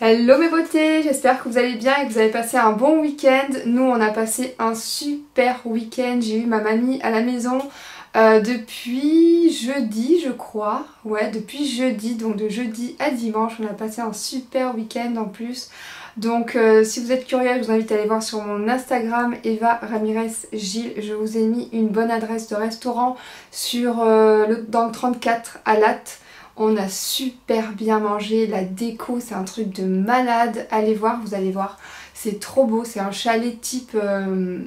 Hello mes beautés, j'espère que vous allez bien et que vous avez passé un bon week-end. Nous on a passé un super week-end, j'ai eu ma mamie à la maison depuis jeudi je crois. Ouais, depuis jeudi, donc de jeudi à dimanche on a passé un super week-end en plus. Donc si vous êtes curieux, je vous invite à aller voir sur mon Instagram Eva Ramirez Gilles. Je vous ai mis une bonne adresse de restaurant dans le 34 à Latte. On a super bien mangé, la déco c'est un truc de malade, allez voir, vous allez voir, c'est trop beau, c'est un chalet type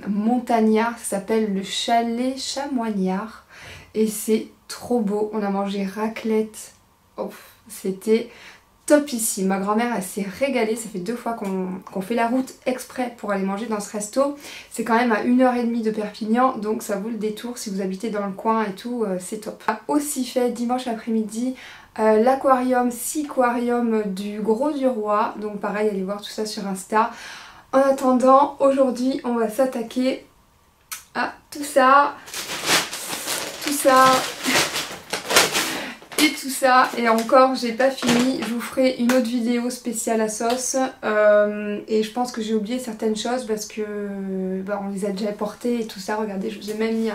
montagnard, ça s'appelle le chalet Chamoignard et c'est trop beau, on a mangé raclette, oh, c'était topissime. Ma grand-mère elle s'est régalée, ça fait 2 fois qu'on fait la route exprès pour aller manger dans ce resto. C'est quand même à 1h30 de Perpignan, donc ça vaut le détour si vous habitez dans le coin et tout, c'est top. On a aussi fait dimanche après-midi l'aquarium, Seaquarium du Gros du Roi, donc pareil, allez voir tout ça sur Insta. En attendant, aujourd'hui on va s'attaquer à tout ça, et tout ça, et encore j'ai pas fini, je vous ferai une autre vidéo spéciale à sauce et je pense que j'ai oublié certaines choses parce que on les a déjà portées et tout ça. Regardez, je vous ai même mis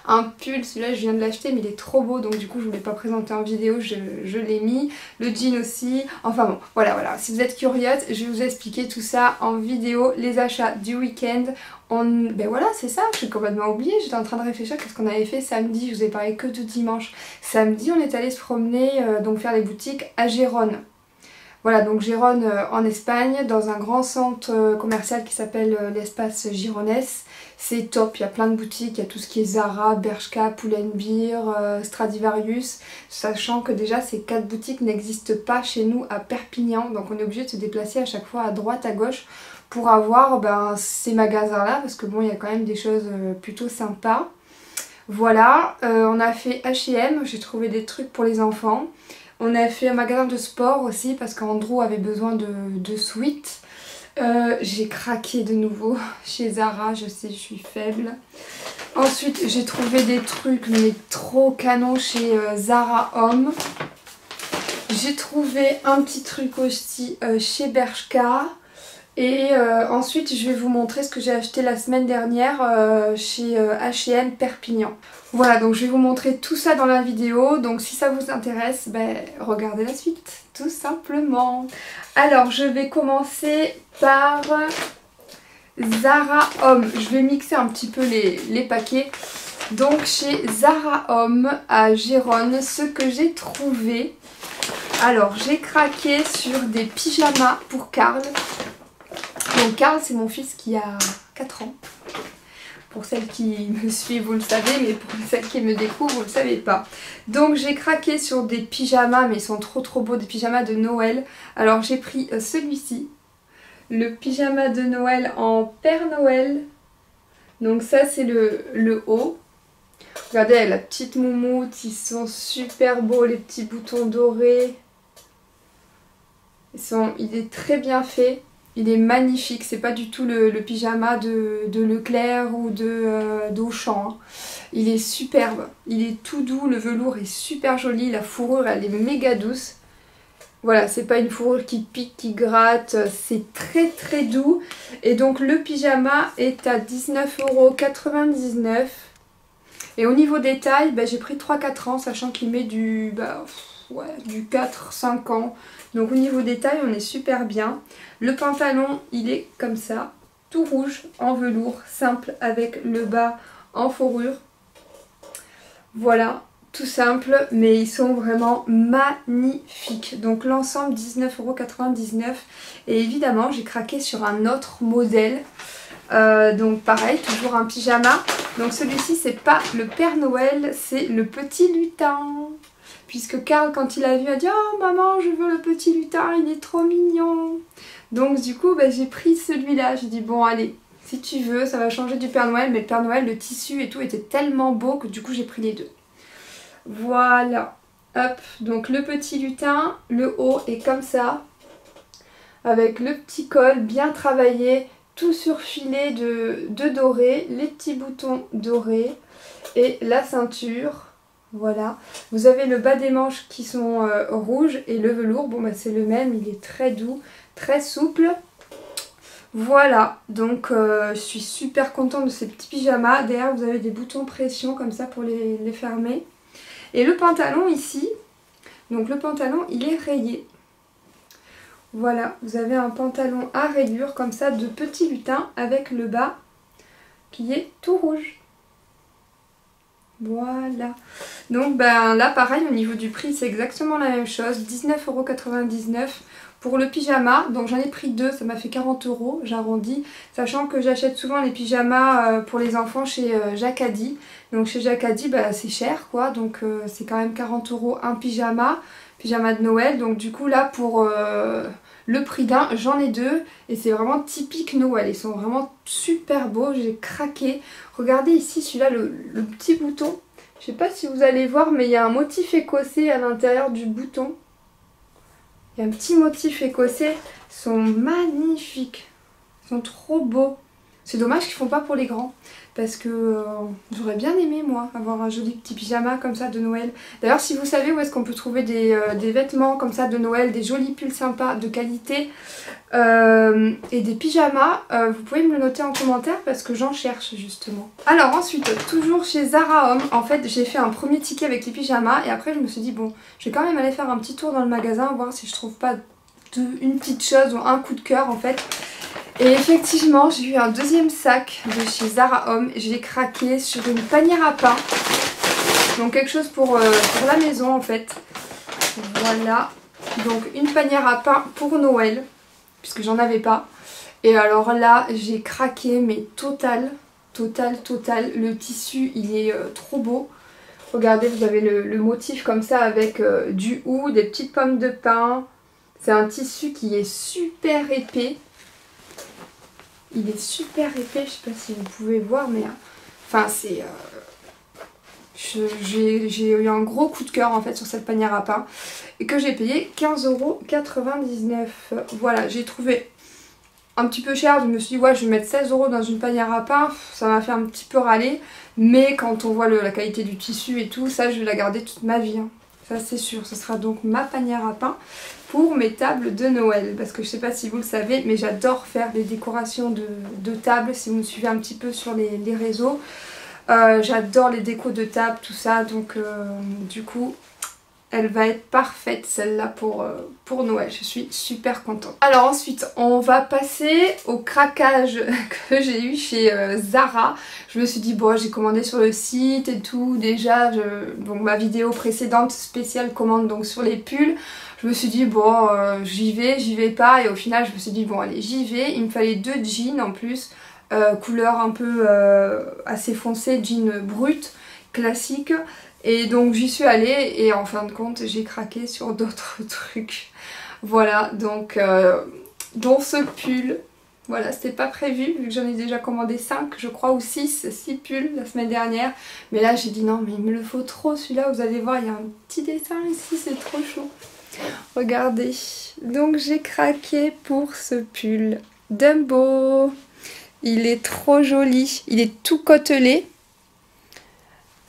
un pull, celui-là je viens de l'acheter mais il est trop beau, donc du coup je ne l'ai pas présenté en vidéo, je l'ai mis, le jean aussi, enfin bon voilà, si vous êtes curieuse je vais vous expliquer tout ça en vidéo, les achats du week-end. Ben voilà, c'est ça, je suis complètement oubliée, j'étais en train de réfléchir qu'est-ce qu'on avait fait samedi, je vous ai parlé que de dimanche. Samedi on est allé se promener, donc faire les boutiques à Gérone. Voilà, donc Gérone en Espagne, dans un grand centre commercial qui s'appelle l'espace Gironès. C'est top, il y a plein de boutiques, il y a tout ce qui est Zara, Bershka, Pull&Bear, Stradivarius. Sachant que déjà ces 4 boutiques n'existent pas chez nous à Perpignan, donc on est obligé de se déplacer à chaque fois à droite, à gauche pour avoir ces magasins là, parce que bon, il y a quand même des choses plutôt sympas. Voilà, on a fait H&M, j'ai trouvé des trucs pour les enfants. On a fait un magasin de sport aussi parce qu'Andrew avait besoin de sweats. J'ai craqué de nouveau chez Zara, je sais, je suis faible. Ensuite, j'ai trouvé des trucs mais trop canon chez Zara Homme. J'ai trouvé un petit truc aussi chez Bershka. Et ensuite je vais vous montrer ce que j'ai acheté la semaine dernière chez H&M Perpignan. Voilà, donc je vais vous montrer tout ça dans la vidéo, donc si ça vous intéresse, regardez la suite, tout simplement. Alors je vais commencer par Zara Homme, je vais mixer un petit peu les paquets. Donc chez Zara Homme à Gérone, ce que j'ai trouvé, alors j'ai craqué sur des pyjamas pour Karl. Donc Karl c'est mon fils qui a 4 ans. Pour celles qui me suivent vous le savez, mais pour celles qui me découvrent vous le savez pas. Donc j'ai craqué sur des pyjamas, mais ils sont trop beaux, des pyjamas de Noël. Alors j'ai pris celui-ci, le pyjama de Noël en Père Noël. Donc ça c'est le haut. Regardez la petite moumoute, ils sont super beaux, les petits boutons dorés. Il est très bien fait. Il est magnifique, c'est pas du tout le pyjama de Leclerc ou d'Auchan. Il est superbe, il est tout doux, le velours est super joli, la fourrure elle est méga douce. Voilà, c'est pas une fourrure qui pique, qui gratte, c'est très doux. Et donc le pyjama est à 19,99 €. Et au niveau des tailles, j'ai pris 3-4 ans, sachant qu'il met du 4-5 ans. Donc au niveau des tailles, on est super bien. Le pantalon, il est comme ça, tout rouge, en velours, simple, avec le bas en fourrure. Voilà, tout simple, mais ils sont vraiment magnifiques. Donc l'ensemble, 19,99 €. Et évidemment, j'ai craqué sur un autre modèle. Donc pareil, toujours un pyjama. Donc celui-ci, c'est pas le Père Noël, c'est le petit lutin. Puisque Karl, quand il a vu, a dit « Oh maman, je veux le petit lutin, il est trop mignon !» Donc du coup, j'ai pris celui-là. J'ai dit « Bon, allez, si tu veux, ça va changer du Père Noël. » Mais le Père Noël, le tissu et tout était tellement beau que du coup, j'ai pris les deux. Voilà. Hop, donc le petit lutin, le haut est comme ça. Avec le petit col bien travaillé, tout surfilé de doré, les petits boutons dorés et la ceinture. Voilà. Vous avez le bas des manches qui sont rouges et le velours, bon bah c'est le même, il est très doux, très souple. Voilà, donc je suis super contente de ces petits pyjamas. Derrière vous avez des boutons pression comme ça pour les fermer. Et le pantalon ici, donc le pantalon il est rayé. Voilà, vous avez un pantalon à rayures comme ça de petit lutin avec le bas qui est tout rouge. Voilà. Donc ben là pareil au niveau du prix c'est exactement la même chose. 19,99 € pour le pyjama. Donc j'en ai pris deux, ça m'a fait 40 €, j'arrondis. Sachant que j'achète souvent les pyjamas pour les enfants chez Jacadi. Donc chez Jacadi bah, c'est cher quoi. Donc c'est quand même 40 € un pyjama. Pyjama de Noël. Donc du coup là pour le prix d'un, j'en ai deux. Et c'est vraiment typique Noël. Ils sont vraiment super beaux. J'ai craqué. Regardez ici celui-là, le petit bouton. Je sais pas si vous allez voir mais il y a un motif écossais à l'intérieur du bouton. Il y a un petit motif écossais. Ils sont magnifiques. Ils sont trop beaux. C'est dommage qu'ils ne font pas pour les grands. Parce que j'aurais bien aimé moi avoir un joli petit pyjama comme ça de Noël. D'ailleurs si vous savez où est-ce qu'on peut trouver des vêtements comme ça de Noël, des jolis pulls sympas de qualité et des pyjamas, vous pouvez me le noter en commentaire parce que j'en cherche justement. Alors ensuite, toujours chez Zara Home, en fait j'ai fait un premier ticket avec les pyjamas et après je me suis dit bon, je vais quand même aller faire un petit tour dans le magasin, voir si je trouve pas une petite chose ou un coup de cœur en fait. Et effectivement, j'ai eu un deuxième sac de chez Zara Home. J'ai craqué sur une panière à pain. Donc quelque chose pour la maison en fait. Voilà. Donc une panière à pain pour Noël. Puisque j'en avais pas. Et alors là, j'ai craqué mais total. Le tissu, il est trop beau. Regardez, vous avez le motif comme ça avec du hou, des petites pommes de pin. C'est un tissu qui est super épais. Il est super épais, je sais pas si vous pouvez voir, mais enfin c'est... j'ai eu un gros coup de cœur en fait sur cette panière à pain et que j'ai payé 15,99 €. Voilà, j'ai trouvé un petit peu cher, je me suis dit ouais je vais mettre 16 € dans une panière à pain, ça m'a fait un petit peu râler, mais quand on voit la qualité du tissu et tout, ça je vais la garder toute ma vie. Hein. Ça c'est sûr, ce sera donc ma panière à pain pour mes tables de Noël. Parce que je sais pas si vous le savez, mais j'adore faire des décorations de tables. Si vous me suivez un petit peu sur les réseaux. J'adore les décos de table, tout ça. Donc du coup, elle va être parfaite celle-là pour Noël. Je suis super contente. Alors ensuite, on va passer au craquage que j'ai eu chez Zara. Je me suis dit, bon, j'ai commandé sur le site et tout. Déjà, donc ma vidéo précédente spéciale commande donc sur les pulls. Je me suis dit, bon, j'y vais pas. Et au final, je me suis dit, bon, allez, j'y vais. Il me fallait deux jeans en plus. Couleur un peu assez foncée, jean brut, classique. Et donc j'y suis allée et en fin de compte j'ai craqué sur d'autres trucs. Voilà, donc dont ce pull. Voilà, c'était pas prévu vu que j'en ai déjà commandé 5 je crois ou 6 pulls la semaine dernière. Mais là j'ai dit non mais il me le faut trop celui-là, vous allez voir il y a un petit dessin ici, c'est trop chaud. Regardez, donc j'ai craqué pour ce pull Dumbo. Il est trop joli, il est tout côtelé.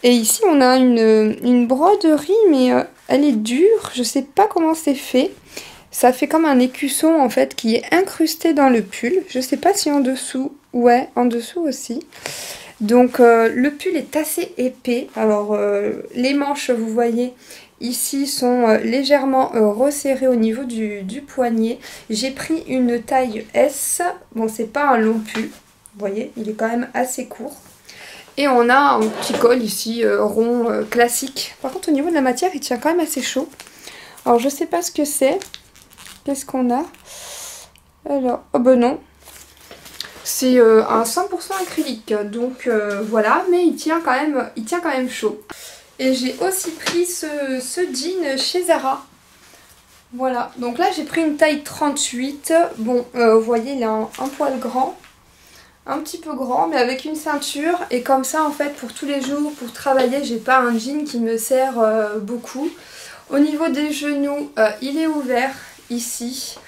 Et ici on a une broderie mais elle est dure, je sais pas comment c'est fait. Ça fait comme un écusson en fait qui est incrusté dans le pull. Je sais pas si en dessous, ouais en dessous aussi. Donc le pull est assez épais. Alors les manches vous voyez ici sont légèrement resserrées au niveau du poignet. J'ai pris une taille S, bon c'est pas un long pull, vous voyez il est quand même assez court. Et on a un petit col ici, rond, classique. Par contre au niveau de la matière, il tient quand même assez chaud. Alors je sais pas ce que c'est. Qu'est-ce qu'on a? Alors, oh ben non. C'est un 100% acrylique. Donc voilà, mais il tient quand même chaud. Et j'ai aussi pris ce jean chez Zara. Voilà, donc là j'ai pris une taille 38. Bon, vous voyez, il est un poil grand. Un petit peu grand mais avec une ceinture et comme ça en fait pour tous les jours pour travailler j'ai pas un jean qui me sert beaucoup. Au niveau des genoux il est ouvert ici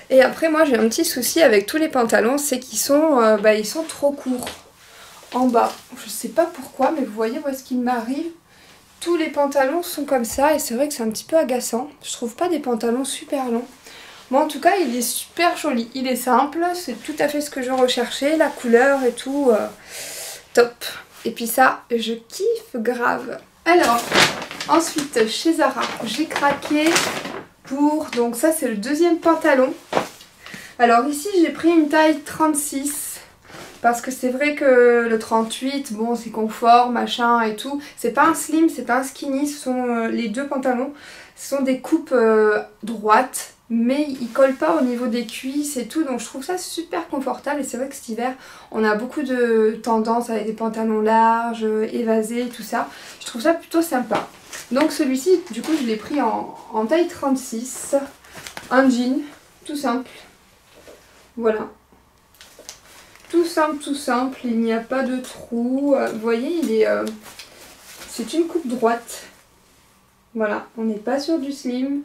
et après moi j'ai un petit souci avec tous les pantalons, c'est qu'ils sont, ils sont trop courts en bas. Je sais pas pourquoi mais vous voyez où est-ce qu'il m'arrive, tous les pantalons sont comme ça et c'est vrai que c'est un petit peu agaçant. Je trouve pas des pantalons super longs. Moi en tout cas il est super joli, il est simple, c'est tout à fait ce que je recherchais, la couleur et tout, top. Et puis ça, je kiffe grave. Alors, ensuite chez Zara, j'ai craqué pour, donc ça c'est le deuxième pantalon. Alors ici j'ai pris une taille 36 parce que c'est vrai que le 38, bon c'est confort, machin et tout. C'est pas un slim, c'est pas un skinny, ce sont les deux pantalons. Ce sont des coupes droites, mais ils collent pas au niveau des cuisses et tout. Donc je trouve ça super confortable et c'est vrai que cet hiver on a beaucoup de tendance avec des pantalons larges, évasés, tout ça. Je trouve ça plutôt sympa. Donc celui-ci, du coup je l'ai pris en taille 36, un jean, tout simple. Voilà. Tout simple, il n'y a pas de trou. Vous voyez, il est, c'est une coupe droite. Voilà, on n'est pas sur du slim.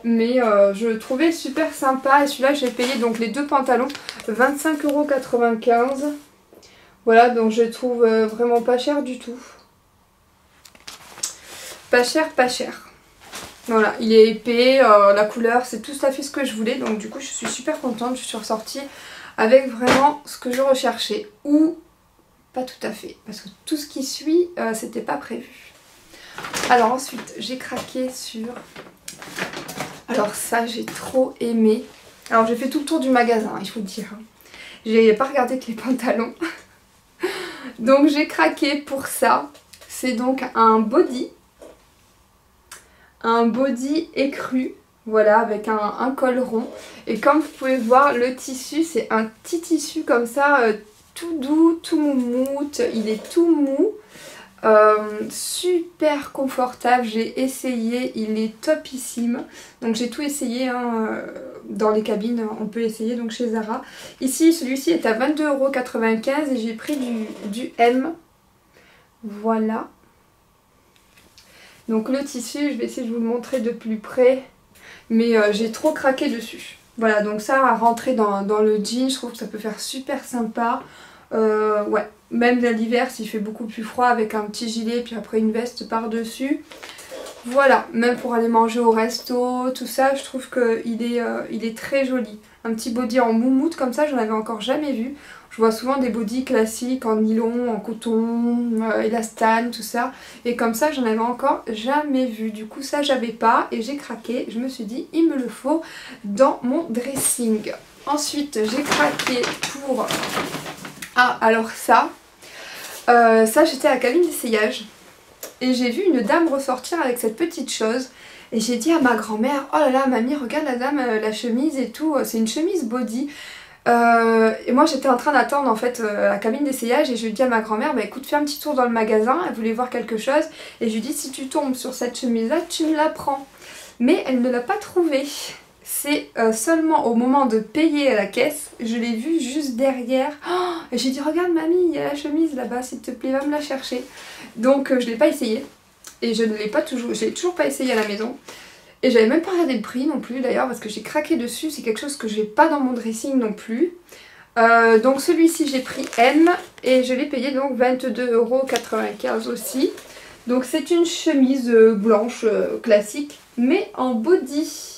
Mais je le trouvais super sympa. Et celui-là, j'ai payé donc les deux pantalons 25,95 €. Voilà, donc je le trouve vraiment pas cher du tout. Pas cher, pas cher. Voilà, il est épais, la couleur, c'est tout à fait ce que je voulais. Donc du coup, je suis super contente. Je suis ressortie avec vraiment ce que je recherchais. Ou pas tout à fait. Parce que tout ce qui suit, c'était pas prévu. Alors ensuite, j'ai craqué sur... Alors ça, j'ai trop aimé. Alors j'ai fait tout le tour du magasin, il faut le dire. J'ai pas regardé que les pantalons. Donc j'ai craqué pour ça. C'est donc un body. Un body écru. Voilà, avec un col rond. Et comme vous pouvez voir, le tissu, c'est un petit tissu comme ça, tout doux, tout moumoute. Il est tout mou. Super confortable, j'ai essayé, il est topissime. Donc j'ai tout essayé hein, dans les cabines, on peut essayer donc chez Zara. Ici, celui-ci est à 22,95 € et j'ai pris du M. Voilà. Donc le tissu, je vais essayer de vous le montrer de plus près. Mais j'ai trop craqué dessus. Voilà, donc ça à rentrer dans le jean, je trouve que ça peut faire super sympa. Ouais, même l'hiver s'il fait beaucoup plus froid avec un petit gilet puis après une veste par-dessus. Voilà, même pour aller manger au resto, tout ça, je trouve qu'il est très joli. Un petit body en moumoute comme ça, j'en avais encore jamais vu. Je vois souvent des bodys classiques en nylon, en coton, élastane, tout ça. Et comme ça, j'en avais encore jamais vu. Du coup, ça, j'avais pas et j'ai craqué. Je me suis dit, il me le faut dans mon dressing. Ensuite, j'ai craqué pour... Ah, alors ça, j'étais à la cabine d'essayage et j'ai vu une dame ressortir avec cette petite chose et j'ai dit à ma grand-mère, oh là là mamie, regarde la dame, la chemise et tout, c'est une chemise body. Et moi j'étais en train d'attendre en fait la cabine d'essayage et je lui dis à ma grand-mère, bah écoute, fais un petit tour dans le magasin, elle voulait voir quelque chose et je lui dis, si tu tombes sur cette chemise là, tu me la prends. Mais elle ne l'a pas trouvée. C'est seulement au moment de payer à la caisse, je l'ai vue juste derrière. Oh, et j'ai dit, regarde mamie, il y a la chemise là-bas, s'il te plaît, va me la chercher. Donc je ne l'ai pas essayé. Et je ne l'ai pas toujours, je l'ai toujours pas essayé à la maison. Et j'avais même pas regardé le prix non plus d'ailleurs, parce que j'ai craqué dessus, c'est quelque chose que je n'ai pas dans mon dressing non plus. Donc celui-ci j'ai pris M et je l'ai payé donc 22,95 € aussi. Donc c'est une chemise blanche classique, mais en body.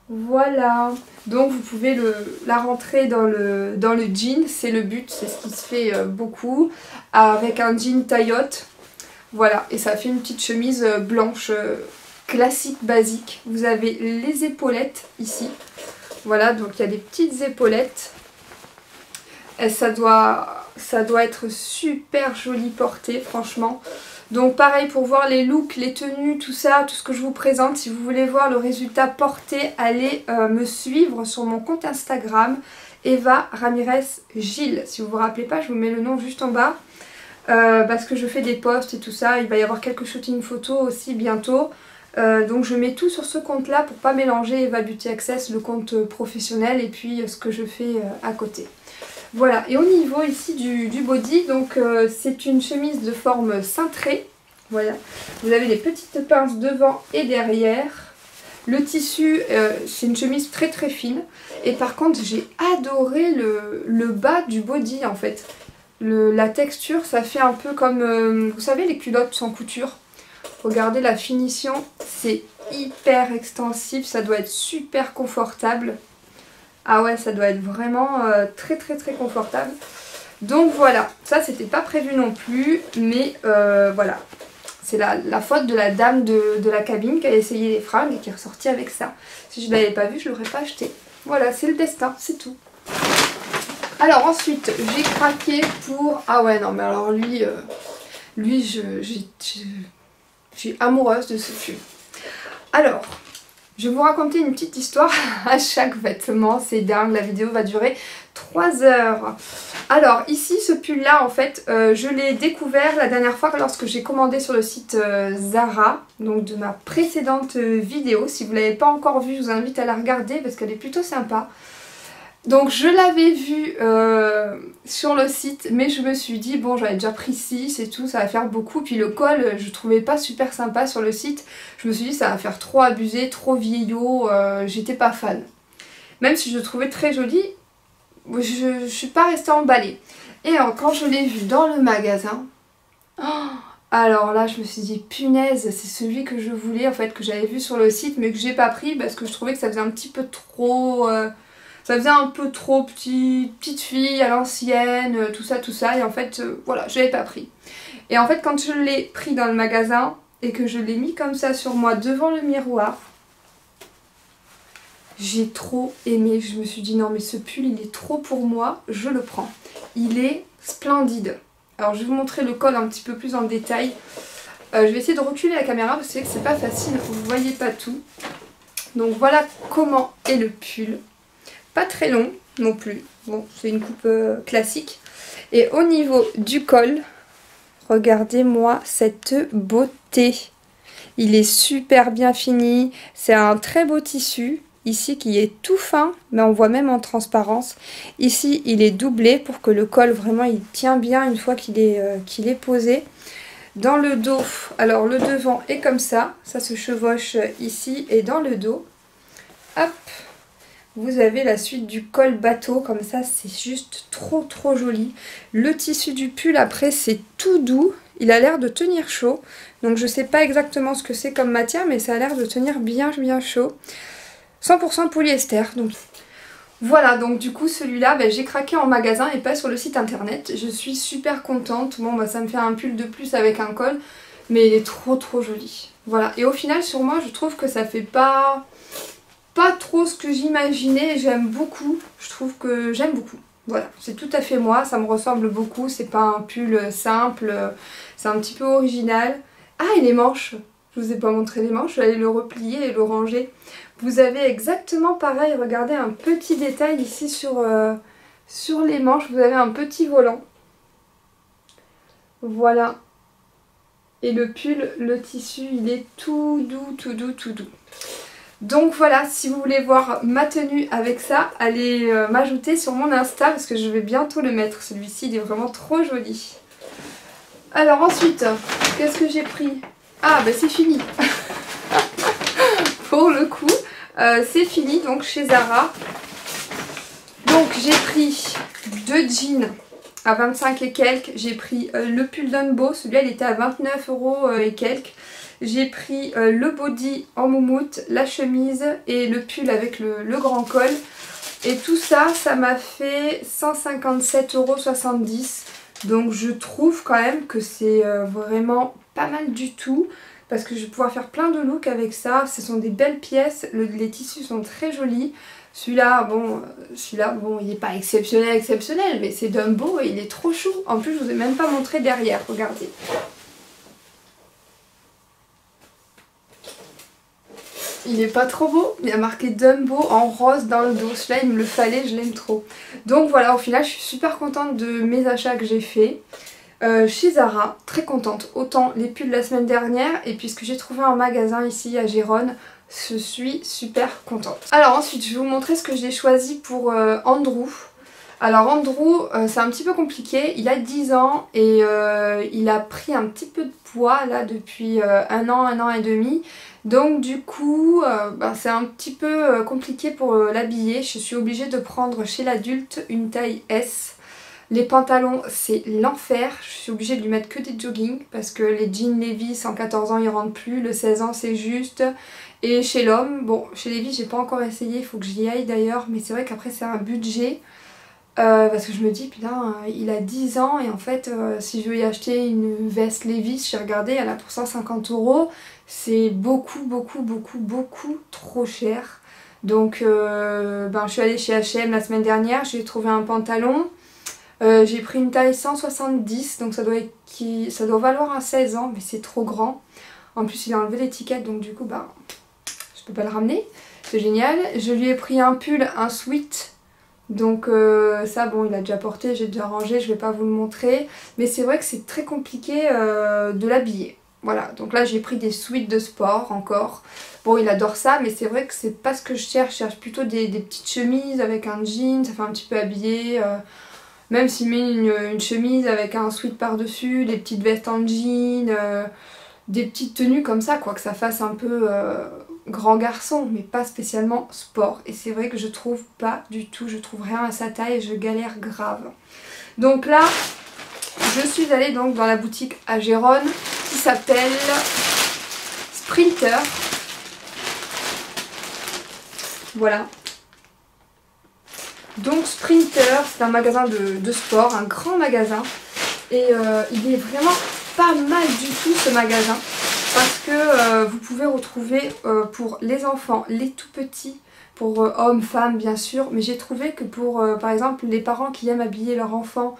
Voilà, donc vous pouvez la rentrer dans le jean, c'est le but, c'est ce qui se fait beaucoup, avec un jean taille haute. Voilà, et ça fait une petite chemise blanche classique, basique. Vous avez les épaulettes ici, voilà, donc il y a des petites épaulettes. Et ça doit être super joli porté, franchement. Donc pareil, pour voir les looks, les tenues, tout ça, tout ce que je vous présente, si vous voulez voir le résultat porté, allez me suivre sur mon compte Instagram, Eva Ramirez Gilles. Si vous vous rappelez pas, je vous mets le nom juste en bas, parce que je fais des posts et tout ça, il va y avoir quelques shootings photos aussi bientôt. Donc je mets tout sur ce compte là pour pas mélanger Eva Beauty Access, le compte professionnel, et puis ce que je fais à côté. Voilà, et au niveau ici du body, donc c'est une chemise de forme cintrée. Voilà, vous avez les petites pinces devant et derrière. Le tissu, c'est une chemise très très fine. Et par contre, j'ai adoré le bas du body en fait. La texture, ça fait un peu comme, vous savez, les culottes sans couture. Regardez la finition, c'est hyper extensif, ça doit être super confortable. Ah ouais, ça doit être vraiment très confortable. Donc voilà, ça c'était pas prévu non plus, mais voilà. C'est la faute de la dame de la cabine qui a essayé les fringues et qui est ressortie avec ça. Si je l'avais pas vu, je l'aurais pas acheté. Voilà, c'est le destin, c'est tout. Alors ensuite, j'ai craqué pour... Ah ouais, non mais alors lui, je suis amoureuse de ce pull. Alors, je vais vous raconter une petite histoire à chaque vêtement, c'est dingue, la vidéo va durer 3 heures. Alors ici, ce pull là en fait, je l'ai découvert la dernière fois lorsque j'ai commandé sur le site Zara, donc de ma précédente vidéo. Si vous ne l'avez pas encore vue, je vous invite à la regarder parce qu'elle est plutôt sympa. Donc je l'avais vue sur le site, mais je me suis dit bon, j'avais déjà pris 6 et tout, ça va faire beaucoup. Puis le col, je trouvais pas super sympa sur le site. Je me suis dit ça va faire trop abusé, trop vieillot, j'étais pas fan. Même si je le trouvais très joli, je suis pas restée emballée. Et quand je l'ai vu dans le magasin, alors là je me suis dit punaise, c'est celui que je voulais en fait, que j'avais vu sur le site mais que j'ai pas pris parce que je trouvais que ça faisait un petit peu trop... ça faisait un peu trop petite fille à l'ancienne, tout ça, et en fait, voilà, je l'avais pas pris. Et en fait, quand je l'ai pris dans le magasin, et que je l'ai mis comme ça sur moi, devant le miroir, j'ai trop aimé. Je me suis dit, non mais ce pull, il est trop pour moi, je le prends. Il est splendide. Alors, je vais vous montrer le col un petit peu plus en détail. Je vais essayer de reculer la caméra, parce que c'est pas facile, vous voyez pas tout. Donc voilà comment est le pull. Pas très long non plus, bon c'est une coupe classique. Et au niveau du col, regardez-moi cette beauté. Il est super bien fini, c'est un très beau tissu, ici qui est tout fin, mais on voit même en transparence. Ici il est doublé pour que le col vraiment il tient bien une fois qu'il est posé. Dans le dos, alors le devant est comme ça se chevauche ici et dans le dos, hop. Vous avez la suite du col bateau, comme ça c'est juste trop joli. Le tissu du pull après c'est tout doux, il a l'air de tenir chaud. Donc je sais pas exactement ce que c'est comme matière mais ça a l'air de tenir bien chaud. 100% polyester. Donc voilà, donc du coup celui-là j'ai craqué en magasin et pas sur le site internet. Je suis super contente. Bon ça me fait un pull de plus avec un col, mais il est trop joli. Voilà, et au final sur moi je trouve que ça fait pas trop ce que j'imaginais, j'aime beaucoup, je trouve que j'aime beaucoup. Voilà, c'est tout à fait moi, ça me ressemble beaucoup, c'est pas un pull simple, c'est un petit peu original. Ah, et les manches, je vous ai pas montré les manches, je vais aller le replier et le ranger. Vous avez exactement pareil, regardez un petit détail ici sur les manches, vous avez un petit volant. Voilà. Et le pull, le tissu, il est tout doux. Donc voilà, si vous voulez voir ma tenue avec ça, allez m'ajouter sur mon Insta parce que je vais bientôt le mettre. Celui-ci, il est vraiment trop joli. Alors ensuite, qu'est-ce que j'ai pris? Ah c'est fini. Pour le coup, c'est fini donc chez Zara. Donc j'ai pris 2 jeans à 25 et quelques. J'ai pris le pull Dumbo, celui-là il était à 29 € et quelques. J'ai pris le body en moumoute, la chemise et le pull avec le grand col. Et tout ça, ça m'a fait 157,70 €. Donc je trouve quand même que c'est vraiment pas mal du tout. Parce que je vais pouvoir faire plein de looks avec ça. Ce sont des belles pièces, les tissus sont très jolis. Celui-là, bon, il n'est pas exceptionnel, mais c'est Dumbo et il est trop chou. En plus, je vous ai même pas montré derrière, regardez. Il est pas trop beau, il y a marqué Dumbo en rose dans le dos. Celui-là, il me le fallait, je l'aime trop. Donc voilà, au final, je suis super contente de mes achats que j'ai fait. Chez Zara, très contente. Autant les pulls la semaine dernière, et puis ce que j'ai trouvé en magasin ici à Gérone, je suis super contente. Alors ensuite, je vais vous montrer ce que j'ai choisi pour Andrew. Alors Andrew, c'est un petit peu compliqué, il a 10 ans et il a pris un petit peu de poids là depuis un an et demi. Donc du coup, c'est un petit peu compliqué pour l'habiller. Je suis obligée de prendre chez l'adulte une taille S. Les pantalons, c'est l'enfer. Je suis obligée de lui mettre que des jogging parce que les jeans Levi's en 14 ans ils rentrent plus, le 16 ans c'est juste. Et chez l'homme, bon chez Levi's j'ai pas encore essayé, il faut que j'y aille d'ailleurs, mais c'est vrai qu'après c'est un budget. Parce que je me dis putain il a 10 ans et en fait si je veux y acheter une veste Levi's, j'ai regardé, elle a pour 150 €. C'est beaucoup trop cher. Donc je suis allée chez H&M la semaine dernière, j'ai trouvé un pantalon. J'ai pris une taille 170, donc ça doit valoir un 16 ans, mais c'est trop grand. En plus il a enlevé l'étiquette, donc du coup je peux pas le ramener. C'est génial. Je lui ai pris un pull, un sweat. Donc ça bon il a déjà porté, j'ai déjà rangé, je vais pas vous le montrer. Mais c'est vrai que c'est très compliqué de l'habiller. Voilà, donc là j'ai pris des sweats de sport encore. Bon il adore ça, mais c'est vrai que c'est pas ce que je cherche plutôt des petites chemises avec un jean, ça fait un petit peu habillé. Même s'il met une chemise avec un sweat par dessus, des petites vestes en jean, des petites tenues comme ça quoi, que ça fasse un peu grand garçon, mais pas spécialement sport. Et c'est vrai que je trouve pas du tout, je trouve rien à sa taille et je galère grave. Donc là, je suis allée donc dans la boutique à Gérone qui s'appelle Sprinter. Voilà. Donc Sprinter, c'est un magasin de sport, un grand magasin. Et il est vraiment pas mal du tout ce magasin. Parce que vous pouvez retrouver pour les enfants, les tout petits, pour hommes, femmes bien sûr. Mais j'ai trouvé que pour par exemple les parents qui aiment habiller leur enfant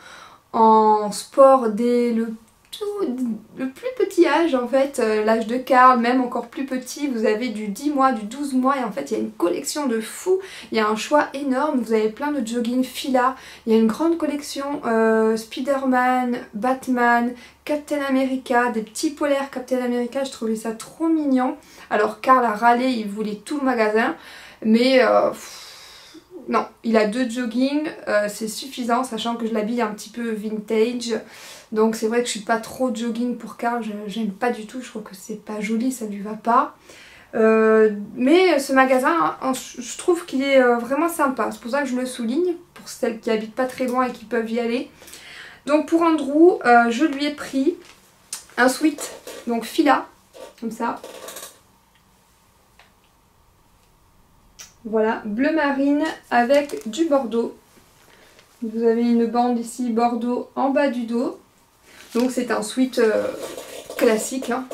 en sport dès le plus petit âge en fait, l'âge de Karl, même encore plus petit, vous avez du 10 mois, du 12 mois et en fait il y a une collection de fou, il y a un choix énorme, vous avez plein de jogging Fila, il y a une grande collection Spider-Man, Batman, Captain America, des petits polaires Captain America, je trouvais ça trop mignon. Alors Karl a râlé, il voulait tout le magasin, mais non, il a 2 jogging, c'est suffisant, sachant que je l'habille un petit peu vintage. Donc c'est vrai que je suis pas trop jogging pour Karl, j'aime pas du tout, je trouve que c'est pas joli, ça lui va pas. Mais ce magasin, je trouve qu'il est vraiment sympa, c'est pour ça que je le souligne, pour celles qui habitent pas très loin et qui peuvent y aller. Donc pour Andrew, je lui ai pris un sweat, donc Fila, comme ça. Voilà, bleu marine avec du bordeaux. Vous avez une bande ici bordeaux en bas du dos. Donc c'est un sweat classique. Hein.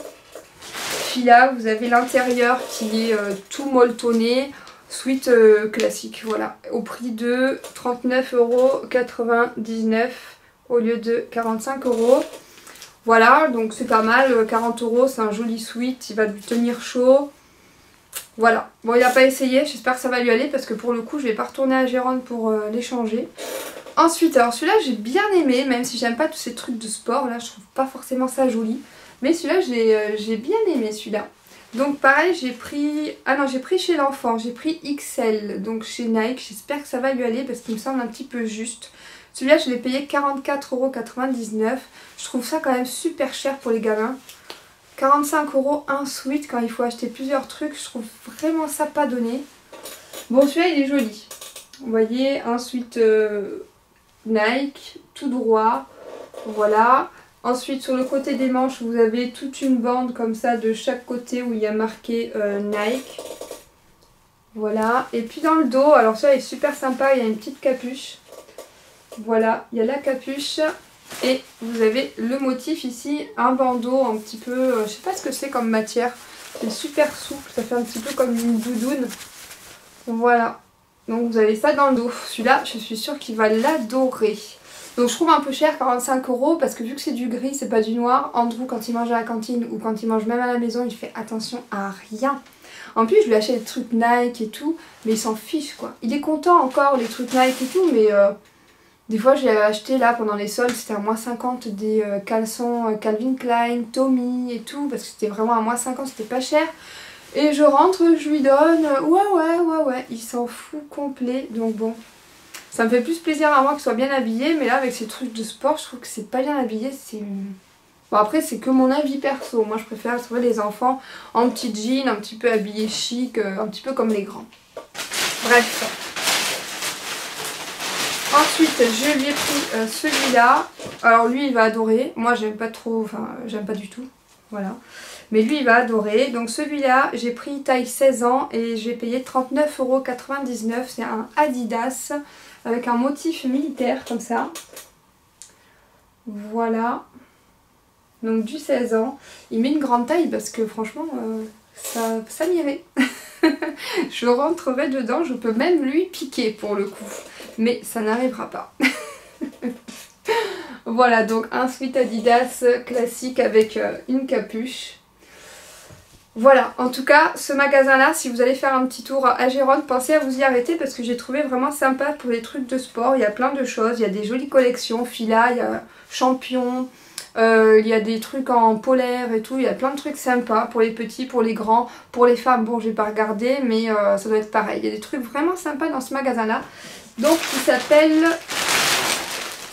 Fila, vous avez l'intérieur qui est tout molletonné. Sweat classique, voilà. Au prix de 39,99 € au lieu de 45 €. Voilà, donc c'est pas mal. 40 €, c'est un joli sweat. Il va lui tenir chaud. Voilà, bon il n'a pas essayé, j'espère que ça va lui aller parce que pour le coup je vais pas retourner à Gérone pour l'échanger. Ensuite, alors celui-là j'ai bien aimé, même si j'aime pas tous ces trucs de sport, là je trouve pas forcément ça joli. Mais celui-là j'ai bien aimé celui-là. Donc pareil j'ai pris, j'ai pris chez l'enfant, j'ai pris XL, donc chez Nike, j'espère que ça va lui aller parce qu'il me semble un petit peu juste. Celui-là je l'ai payé 44,99 €, je trouve ça quand même super cher pour les gamins. 45 € un sweat quand il faut acheter plusieurs trucs, je trouve vraiment ça pas donné. Bon celui-là il est joli. Vous voyez un sweat Nike, tout droit, voilà. Ensuite sur le côté des manches vous avez toute une bande comme ça de chaque côté où il y a marqué Nike. Voilà, et puis dans le dos, alors celui-là est super sympa, il y a une petite capuche. Voilà, il y a la capuche. Et vous avez le motif ici, un bandeau un petit peu, je sais pas ce que c'est comme matière, c'est super souple, ça fait un petit peu comme une doudoune. Voilà, donc vous avez ça dans le dos, celui-là je suis sûre qu'il va l'adorer. Donc je trouve un peu cher, 45 € parce que vu que c'est du gris, c'est pas du noir. Andrew quand il mange à la cantine ou quand il mange même à la maison, il fait attention à rien. En plus je lui achète des trucs Nike et tout, mais il s'en fiche quoi. Il est content encore les trucs Nike et tout, mais... des fois j'ai acheté là pendant les soldes, c'était à moins 50 des caleçons Calvin Klein, Tommy et tout, parce que c'était vraiment à moins 50, c'était pas cher. Et je rentre, je lui donne, ouais, il s'en fout complet, donc bon. Ça me fait plus plaisir à moi qu'il soit bien habillé, mais là avec ces trucs de sport, je trouve que c'est pas bien habillé, c'est... Bon après c'est que mon avis perso, moi je préfère trouver les enfants en petits jeans, un petit peu habillés chic, un petit peu comme les grands. Bref. Ensuite, je lui ai pris celui-là. Alors lui, il va adorer. Moi, j'aime pas trop, enfin, j'aime pas du tout. Voilà. Mais lui, il va adorer. Donc celui-là, j'ai pris taille 16 ans et j'ai payé 39,99 €. C'est un Adidas avec un motif militaire comme ça. Voilà. Donc du 16 ans. Il met une grande taille parce que franchement, ça m'irait. Je rentrerai dedans, je peux même lui piquer pour le coup. Mais ça n'arrivera pas. Voilà, donc un sweat Adidas classique avec une capuche. Voilà, en tout cas, ce magasin-là, si vous allez faire un petit tour à Gérone, pensez à vous y arrêter parce que j'ai trouvé vraiment sympa pour les trucs de sport. Il y a plein de choses, il y a des jolies collections, Fila, il y a Champion, il y a des trucs en polaire et tout. Il y a plein de trucs sympas pour les petits, pour les grands, pour les femmes. Bon, j'ai pas regardé, mais ça doit être pareil. Il y a des trucs vraiment sympas dans ce magasin-là. Donc, il s'appelle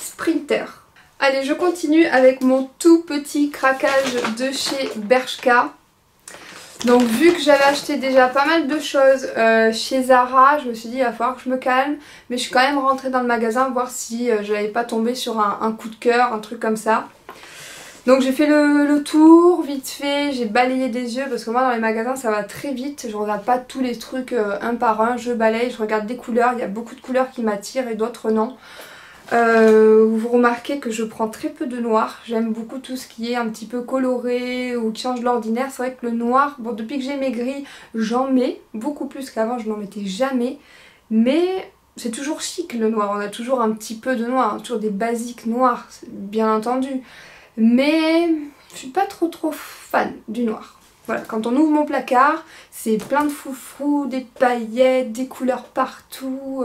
Sprinter. Allez, je continue avec mon tout petit craquage de chez Bershka. Donc vu que j'avais acheté déjà pas mal de choses chez Zara, je me suis dit il va falloir que je me calme. Mais je suis quand même rentrée dans le magasin voir si je n'avais pas tombé sur un coup de cœur, un truc comme ça. Donc j'ai fait le tour vite fait, j'ai balayé des yeux parce que moi dans les magasins ça va très vite. Je regarde pas tous les trucs un par un, je balaye, je regarde des couleurs. Il y a beaucoup de couleurs qui m'attirent et d'autres non. Vous remarquez que je prends très peu de noir. J'aime beaucoup tout ce qui est un petit peu coloré ou qui change de l'ordinaire. C'est vrai que le noir, bon depuis que j'ai maigri, j'en mets beaucoup plus qu'avant, je n'en mettais jamais. Mais c'est toujours chic le noir, on a toujours un petit peu de noir, toujours des basiques noirs, bien entendu. Mais je suis pas trop fan du noir. Voilà, quand on ouvre mon placard, c'est plein de foufou, des paillettes, des couleurs partout.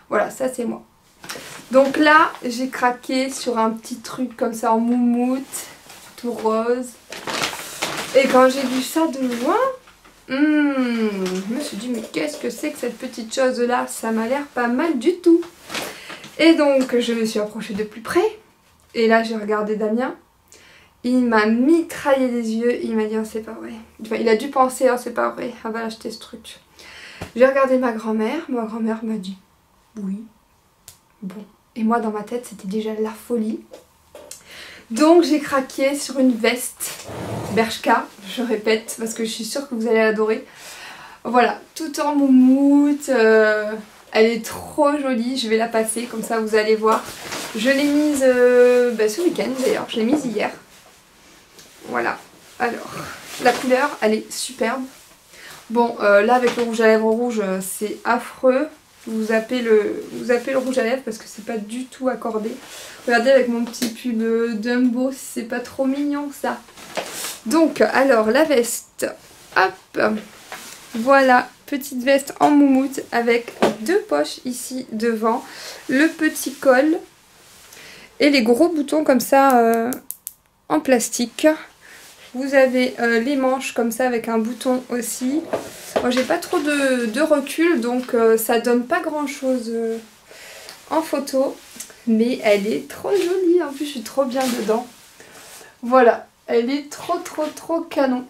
Voilà, ça c'est moi. Donc là, j'ai craqué sur un petit truc comme ça en moumoute, tout rose. Et quand j'ai vu ça de loin, je me suis dit mais qu'est-ce que c'est que cette petite chose là? Ça m'a l'air pas mal du tout. Et donc je me suis approchée de plus près. Et là j'ai regardé Damien. Il m'a mitraillé les yeux. Il m'a dit oh, c'est pas vrai. Enfin, il a dû penser oh, c'est pas vrai, elle va acheter ce truc. J'ai regardé ma grand-mère. Ma grand-mère m'a dit oui. Bon. Et moi dans ma tête c'était déjà la folie. Donc j'ai craqué sur une veste Bershka, je répète parce que je suis sûre que vous allez l'adorer. Voilà, tout en moumoute, elle est trop jolie, je vais la passer comme ça vous allez voir. Je l'ai mise ce week-end d'ailleurs, je l'ai mise hier. Voilà, alors la couleur elle est superbe. Bon là avec le rouge à lèvres rouge c'est affreux. Vous zappez le rouge à lèvres parce que c'est pas du tout accordé. Regardez avec mon petit pull Dumbo, c'est pas trop mignon ça. Donc alors la veste, hop, voilà, petite veste en moumoute avec deux poches ici devant, le petit col et les gros boutons comme ça en plastique. Vous avez les manches comme ça avec un bouton aussi. Moi j'ai pas trop de recul donc ça donne pas grand chose en photo. Mais elle est trop jolie, en plus je suis trop bien dedans. Voilà, elle est trop canon.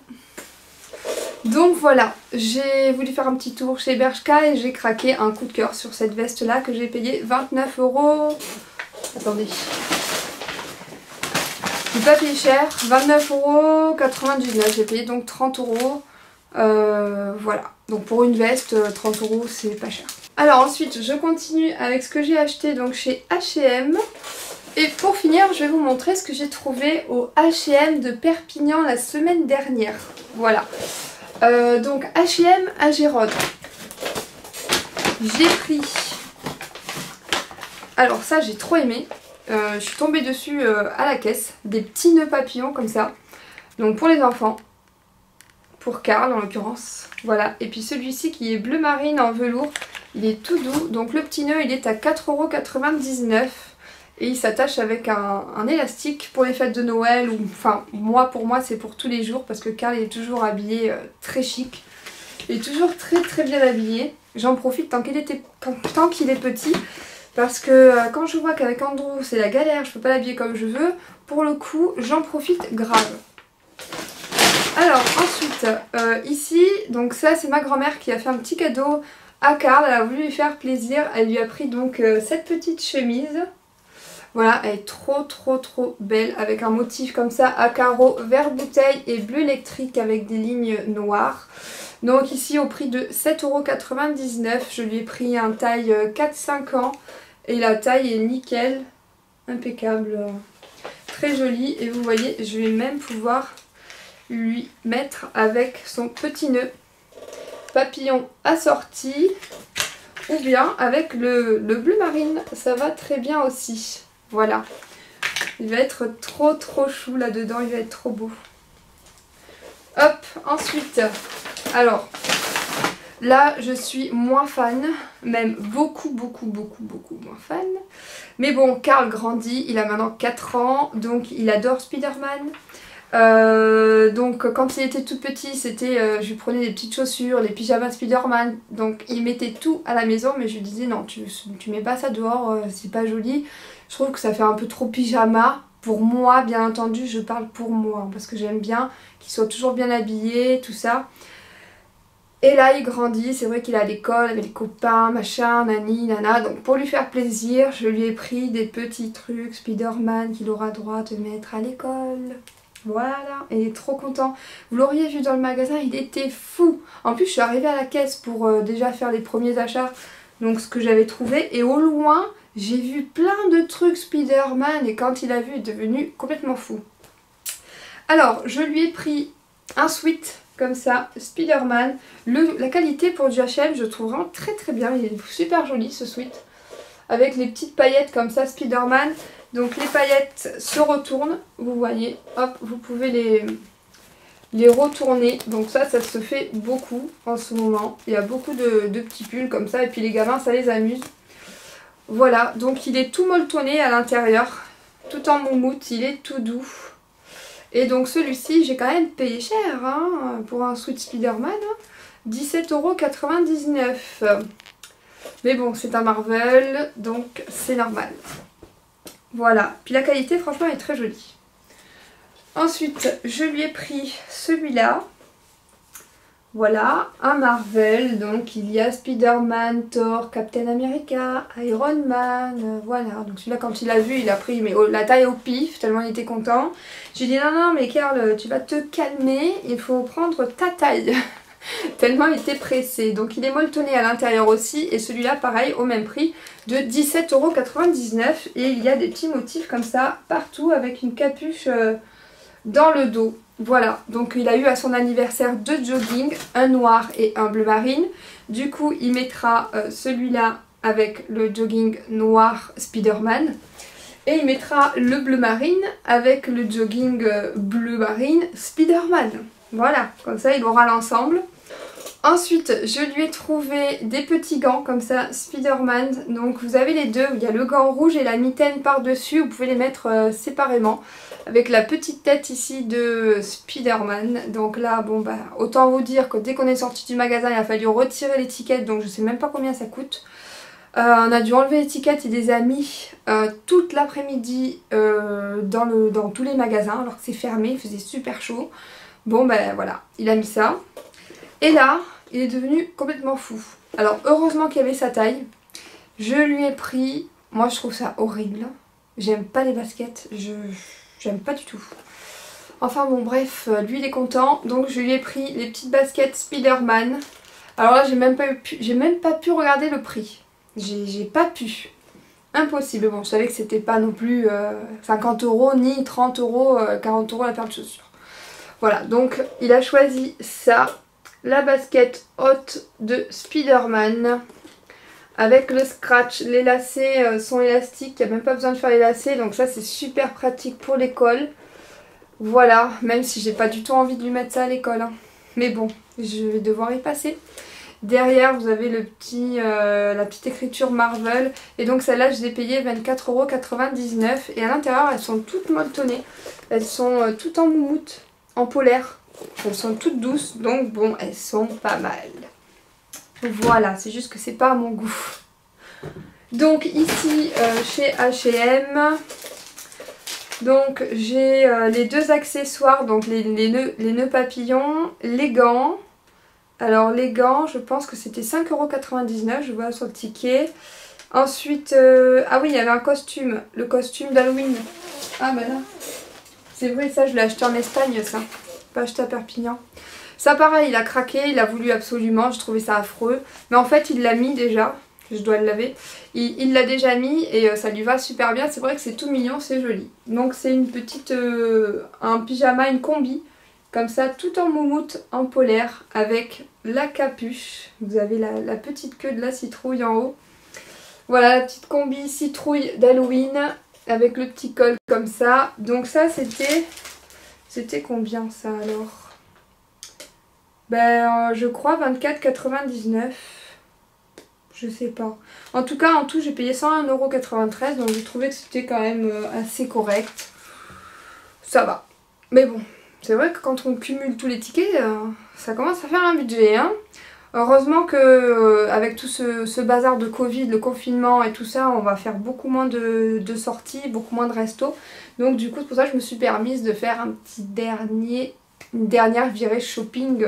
Donc voilà, j'ai voulu faire un petit tour chez Bershka et j'ai craqué un coup de cœur sur cette veste là que j'ai payé 29 €. Attendez. J'ai pas payé cher, 29,99 €, j'ai payé donc 30 €. Voilà, donc pour une veste, 30 € c'est pas cher. Alors ensuite je continue avec ce que j'ai acheté donc chez H&M. Et pour finir je vais vous montrer ce que j'ai trouvé au H&M de Perpignan la semaine dernière. Voilà, donc H&M à Gérone. J'ai pris, alors ça j'ai trop aimé. Je suis tombée dessus à la caisse, des petits nœuds papillons comme ça, donc pour les enfants, pour Karl en l'occurrence, voilà. Et puis celui-ci qui est bleu marine en velours, il est tout doux, donc le petit nœud il est à 4,99 € et il s'attache avec un élastique pour les fêtes de Noël, ou enfin pour moi c'est pour tous les jours parce que Karl il est toujours habillé très chic, il est toujours très bien habillé, j'en profite tant qu'il est petit. Parce que quand je vois qu'avec Andrew c'est la galère, je peux pas l'habiller comme je veux, pour le coup j'en profite grave. Alors ensuite ici, donc ça c'est ma grand-mère qui a fait un petit cadeau à Karl, elle a voulu lui faire plaisir, elle lui a pris donc cette petite chemise. Voilà, elle est trop belle avec un motif comme ça à carreaux vert bouteille et bleu électrique avec des lignes noires. Donc ici au prix de 7,99 €, je lui ai pris un taille 4-5 ans et la taille est nickel, impeccable, très jolie. Et vous voyez, je vais même pouvoir lui mettre avec son petit nœud papillon assorti ou bien avec le bleu marine, ça va très bien aussi. Voilà, il va être trop chou là-dedans, il va être trop beau. Hop, ensuite, alors, là je suis moins fan, même beaucoup moins fan. Mais bon, Karl grandit, il a maintenant 4 ans, donc il adore Spider-Man. Donc quand il était tout petit, c'était je lui prenais des petites chaussures, les pyjamas Spider-Man, donc il mettait tout à la maison, mais je lui disais non, tu mets pas ça dehors, c'est pas joli. Je trouve que ça fait un peu trop pyjama. Pour moi, bien entendu, je parle pour moi, parce que j'aime bien qu'il soit toujours bien habillé, tout ça. Et là, il grandit, c'est vrai qu'il est à l'école avec les copains, machin, nani, nana. Donc pour lui faire plaisir, je lui ai pris des petits trucs Spider-Man qu'il aura droit de mettre à l'école. Voilà, et il est trop content. Vous l'auriez vu dans le magasin, il était fou. En plus, je suis arrivée à la caisse pour déjà faire les premiers achats, donc ce que j'avais trouvé. Et au loin, j'ai vu plein de trucs Spider-Man et quand il a vu, il est devenu complètement fou. Alors, je lui ai pris un sweat comme ça, Spider-Man. La qualité pour du H&M, je trouve vraiment très bien. Il est super joli ce sweat. Avec les petites paillettes comme ça, Spider-Man. Donc les paillettes se retournent, vous voyez, hop, vous pouvez les retourner. Donc ça se fait beaucoup en ce moment. Il y a beaucoup de petits pulls comme ça et puis les gamins, ça les amuse. Voilà, donc il est tout molletonné à l'intérieur, tout en moumoute, il est tout doux. Et donc celui-ci, j'ai quand même payé cher hein, pour un sweat Spider-Man, 17,99 €. Mais bon, c'est un Marvel, donc c'est normal. Voilà, puis la qualité franchement est très jolie. Ensuite, je lui ai pris celui-là. Voilà, un Marvel, donc il y a Spider-Man, Thor, Captain America, Iron Man, voilà. Donc celui-là quand il a vu, il a pris mais la taille au pif, tellement il était content. J'ai dit non mais Karl, tu vas te calmer, il faut prendre ta taille. Tellement il était pressé. Donc il est molletonné à l'intérieur aussi et celui-là pareil au même prix de 17,99 € et il y a des petits motifs comme ça partout avec une capuche dans le dos. Voilà, donc il a eu à son anniversaire 2 jogging, un noir et un bleu marine. Du coup il mettra celui-là avec le jogging noir Spider-Man et il mettra le bleu marine avec le jogging bleu marine Spider-Man. Voilà, comme ça il aura l'ensemble. Ensuite, je lui ai trouvé des petits gants comme ça, Spider-Man. Donc vous avez les deux, il y a le gant rouge et la mitaine par-dessus. Vous pouvez les mettre séparément. Avec la petite tête ici de Spider-Man. Donc là, bon bah, autant vous dire que dès qu'on est sorti du magasin, il a fallu retirer l'étiquette. Donc je sais même pas combien ça coûte. On a dû enlever l'étiquette, il les a mis toute l'après-midi dans tous les magasins. Alors que c'est fermé, il faisait super chaud. Bon ben voilà, il a mis ça. Et là, il est devenu complètement fou. Alors heureusement qu'il y avait sa taille. Je lui ai pris, moi je trouve ça horrible. J'aime pas les baskets, j'aime pas du tout. Enfin bon bref, lui il est content. Donc je lui ai pris les petites baskets Spider-Man. Alors là j'ai même pas pu regarder le prix. J'ai pas pu. Impossible. Bon je savais que c'était pas non plus 50 € ni 30 €, 40 € la paire de chaussures. Voilà, donc il a choisi ça, la basket haute de Spider-Man avec le scratch. Les lacets sont élastiques, il n'y a même pas besoin de faire les lacets, donc ça c'est super pratique pour l'école. Voilà, même si j'ai pas du tout envie de lui mettre ça à l'école, hein. Mais bon, je vais devoir y passer. Derrière vous avez la petite écriture Marvel et donc celle-là je l'ai payée 24,99 € et à l'intérieur elles sont toutes molletonnées, elles sont toutes en moumoute. En polaire, elles sont toutes douces donc bon elles sont pas mal. Voilà, c'est juste que c'est pas à mon goût. Donc ici chez H&M, donc j'ai les deux accessoires, donc les nœuds papillons, les gants, Alors les gants, je pense que c'était 5,99 €, je vois sur le ticket. Ensuite, ah oui, il y avait un costume, le costume d'Halloween. Ah bah là, c'est vrai, ça je l'ai acheté en Espagne, ça, pas acheté à Perpignan. Ça pareil, il a craqué, il a voulu absolument, je trouvais ça affreux. Mais en fait, il l'a mis déjà, je dois le laver. Il l'a déjà mis et ça lui va super bien, c'est vrai que c'est tout mignon, c'est joli. Donc c'est une petite, un pyjama, une combi, comme ça, tout en moumoute, en polaire, avec la capuche. Vous avez la petite queue de la citrouille en haut. Voilà la petite combi citrouille d'Halloween avec le petit col comme ça. Donc ça c'était combien ça alors? Ben je crois 24,99 €. Je sais pas. En tout cas en tout j'ai payé 101,93 €, donc j'ai trouvé que c'était quand même assez correct. Ça va. Mais bon, c'est vrai que quand on cumule tous les tickets, ça commence à faire un budget, hein. Heureusement que avec tout ce bazar de Covid, le confinement et tout ça, on va faire beaucoup moins de sorties, beaucoup moins de restos. Donc du coup, c'est pour ça que je me suis permise de faire un petit une dernière virée shopping.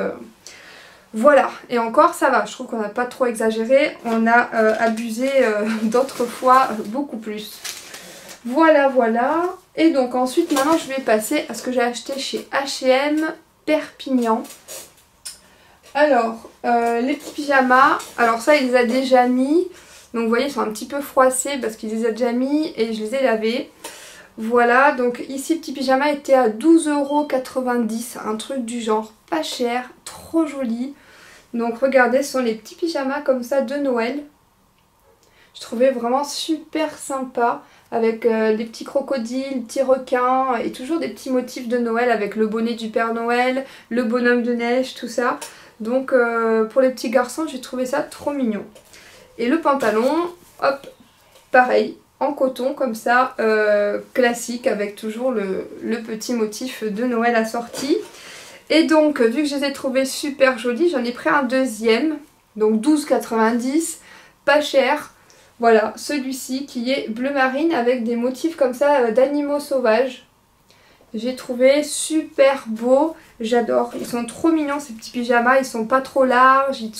Voilà, et encore ça va, je trouve qu'on n'a pas trop exagéré, on a abusé d'autres fois beaucoup plus. Voilà, voilà. Et donc ensuite, maintenant je vais passer à ce que j'ai acheté chez H&M Perpignan. Alors, les petits pyjamas, alors ça il les a déjà mis, donc vous voyez ils sont un petit peu froissés parce qu'il les a déjà mis et je les ai lavés. Voilà, donc ici le petit pyjama était à 12,90 €, un truc du genre, pas cher, trop joli. Donc regardez, ce sont les petits pyjamas comme ça de Noël. Je trouvais vraiment super sympa avec des petits crocodiles, petits requins et toujours des petits motifs de Noël avec le bonnet du Père Noël, le bonhomme de neige, tout ça. Donc pour les petits garçons, j'ai trouvé ça trop mignon. Et le pantalon, hop, pareil, en coton comme ça, classique avec toujours le petit motif de Noël assorti. Et donc, vu que je les ai trouvés super jolis, j'en ai pris un deuxième, donc 12,90 €, pas cher. Voilà, celui-ci qui est bleu marine avec des motifs comme ça d'animaux sauvages. J'ai trouvé super beau, j'adore. Ils sont trop mignons ces petits pyjamas, ils sont pas trop larges, ils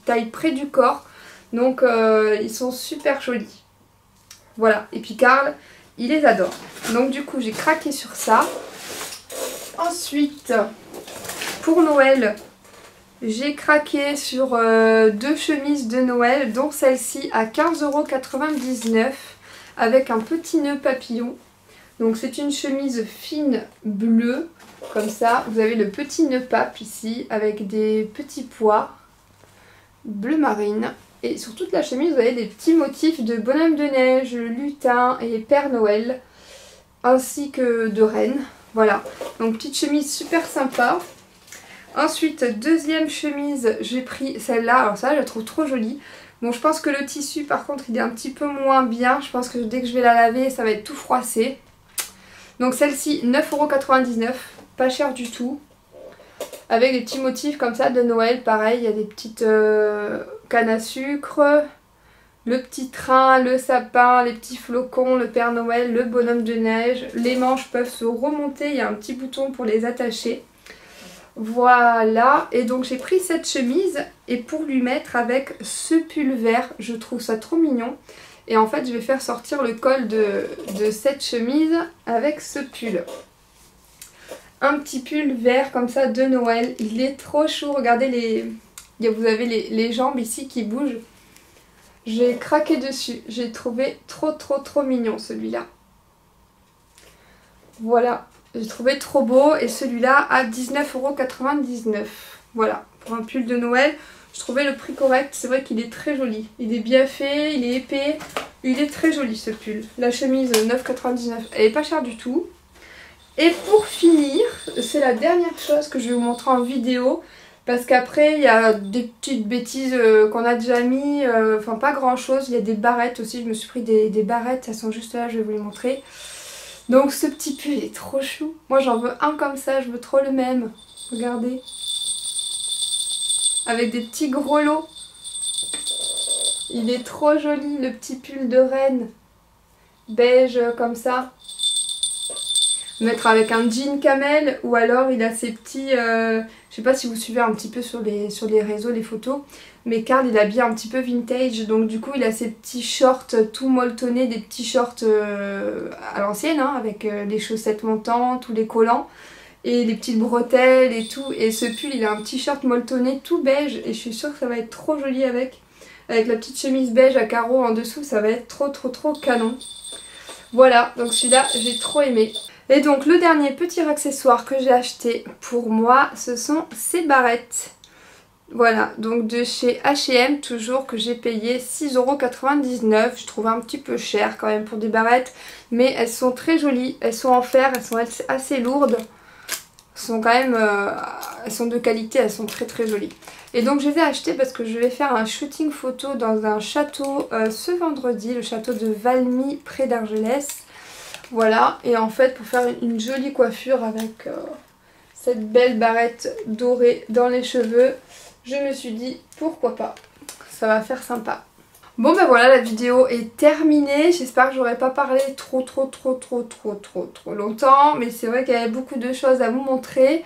taillent près du corps. Donc ils sont super jolis. Voilà, et puis Karl, il les adore. Donc du coup j'ai craqué sur ça. Ensuite, pour Noël, j'ai craqué sur deux chemises de Noël, dont celle-ci à 15,99 € avec un petit nœud papillon. Donc c'est une chemise fine bleue, comme ça. Vous avez le petit nœud pape ici avec des petits pois bleu marine. Et sur toute la chemise, vous avez des petits motifs de bonhomme de neige, lutin et Père Noël, ainsi que de reine. Voilà, donc petite chemise super sympa. Ensuite, deuxième chemise, j'ai pris celle-là. Alors ça, je la trouve trop jolie. Bon, je pense que le tissu, par contre, il est un petit peu moins bien. Je pense que dès que je vais la laver, ça va être tout froissé. Donc celle-ci, 9,99 €, pas cher du tout. Avec des petits motifs comme ça de Noël, pareil, il y a des petites cannes à sucre, le petit train, le sapin, les petits flocons, le Père Noël, le bonhomme de neige. Les manches peuvent se remonter, il y a un petit bouton pour les attacher. Voilà, et donc j'ai pris cette chemise et pour lui mettre avec ce pull vert, je trouve ça trop mignon. Et en fait je vais faire sortir le col de cette chemise avec ce pull. Un petit pull vert comme ça de Noël, il est trop chou, regardez vous avez les jambes ici qui bougent. J'ai craqué dessus, j'ai trouvé trop mignon celui-là. Voilà. J'ai trouvé trop beau et celui-là à 19,99 €. Voilà, pour un pull de Noël, je trouvais le prix correct. C'est vrai qu'il est très joli. Il est bien fait, il est épais. Il est très joli ce pull. La chemise 9,99 €, elle est pas chère du tout. Et pour finir, c'est la dernière chose que je vais vous montrer en vidéo. Parce qu'après, il y a des petites bêtises qu'on a déjà mis. Enfin, pas grand chose. Il y a des barrettes aussi. Je me suis pris des barrettes. Elles sont juste là, je vais vous les montrer. Donc ce petit pull est trop chou. Moi j'en veux un comme ça, je veux trop le même. Regardez. Avec des petits grelots. Il est trop joli le petit pull de reine. Beige comme ça. mettre avec un jean camel, ou alors il a ses petits... je sais pas si vous suivez un petit peu sur les réseaux, les photos, mais Karl il habille un petit peu vintage, donc du coup il a ses petits shorts tout molletonnés, des petits shorts à l'ancienne, hein, avec les chaussettes montantes ou les collants, et les petites bretelles et tout, et ce pull il a un petit short molletonné tout beige, et je suis sûre que ça va être trop joli avec la petite chemise beige à carreaux en dessous, ça va être trop canon. Voilà, donc celui-là j'ai trop aimé. Et donc le dernier petit accessoire que j'ai acheté pour moi, ce sont ces barrettes. Voilà, donc de chez H&M toujours, que j'ai payé 6,99 €. Je trouve un petit peu cher quand même pour des barrettes, mais elles sont très jolies, elles sont en fer, elles sont assez lourdes. Elles sont quand même, elles sont de qualité, elles sont très jolies. Et donc je les ai achetées parce que je vais faire un shooting photo dans un château ce vendredi, le château de Valmy près d'Argelès. Voilà, et en fait pour faire une jolie coiffure avec cette belle barrette dorée dans les cheveux, je me suis dit pourquoi pas, ça va faire sympa. Bon ben voilà, la vidéo est terminée, j'espère que j'aurais pas parlé trop longtemps, mais c'est vrai qu'il y avait beaucoup de choses à vous montrer.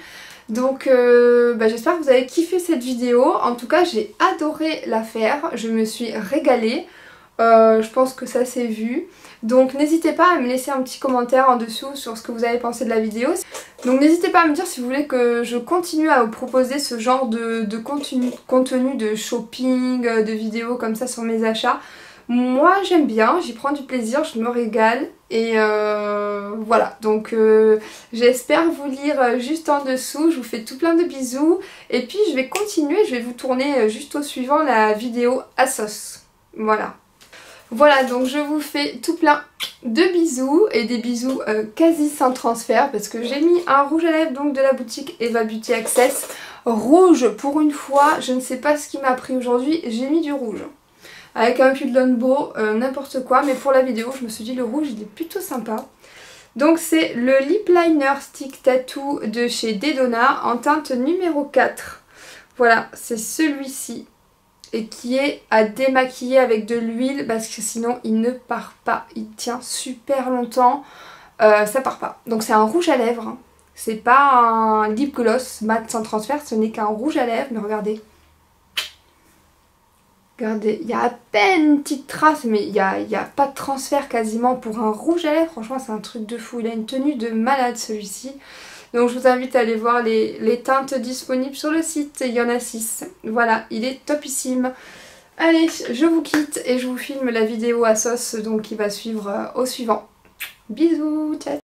Donc j'espère que vous avez kiffé cette vidéo. En tout cas j'ai adoré la faire, je me suis régalée. Je pense que ça s'est vu. Donc n'hésitez pas à me laisser un petit commentaire en dessous sur ce que vous avez pensé de la vidéo. Donc n'hésitez pas à me dire si vous voulez que je continue à vous proposer ce genre de contenu de shopping, de vidéos comme ça sur mes achats. Moi j'aime bien, j'y prends du plaisir, je me régale et voilà, donc j'espère vous lire juste en dessous, je vous fais tout plein de bisous et puis je vais continuer, je vais vous tourner juste au suivant la vidéo ASOS, voilà. Voilà, donc je vous fais tout plein de bisous et des bisous quasi sans transfert parce que j'ai mis un rouge à lèvres donc de la boutique Eva Beauty Access, rouge pour une fois, je ne sais pas ce qui m'a pris aujourd'hui, j'ai mis du rouge. Avec un pull Longbow, n'importe quoi, mais pour la vidéo je me suis dit le rouge il est plutôt sympa. Donc c'est le Lip Liner Stick Tattoo de chez Dedona en teinte numéro 4. Voilà, c'est celui-ci. Et qui est à démaquiller avec de l'huile parce que sinon il ne part pas, il tient super longtemps, ça part pas. Donc c'est un rouge à lèvres, hein. C'est pas un lip gloss mat sans transfert, ce n'est qu'un rouge à lèvres, mais regardez. Regardez, il y a à peine une petite trace, mais il y a pas de transfert quasiment pour un rouge à lèvres. Franchement, c'est un truc de fou. Il a une tenue de malade celui-ci. Donc je vous invite à aller voir les teintes disponibles sur le site. Il y en a 6. Voilà, il est topissime. Allez, je vous quitte et je vous filme la vidéo ASOS donc qui va suivre au suivant. Bisous, ciao!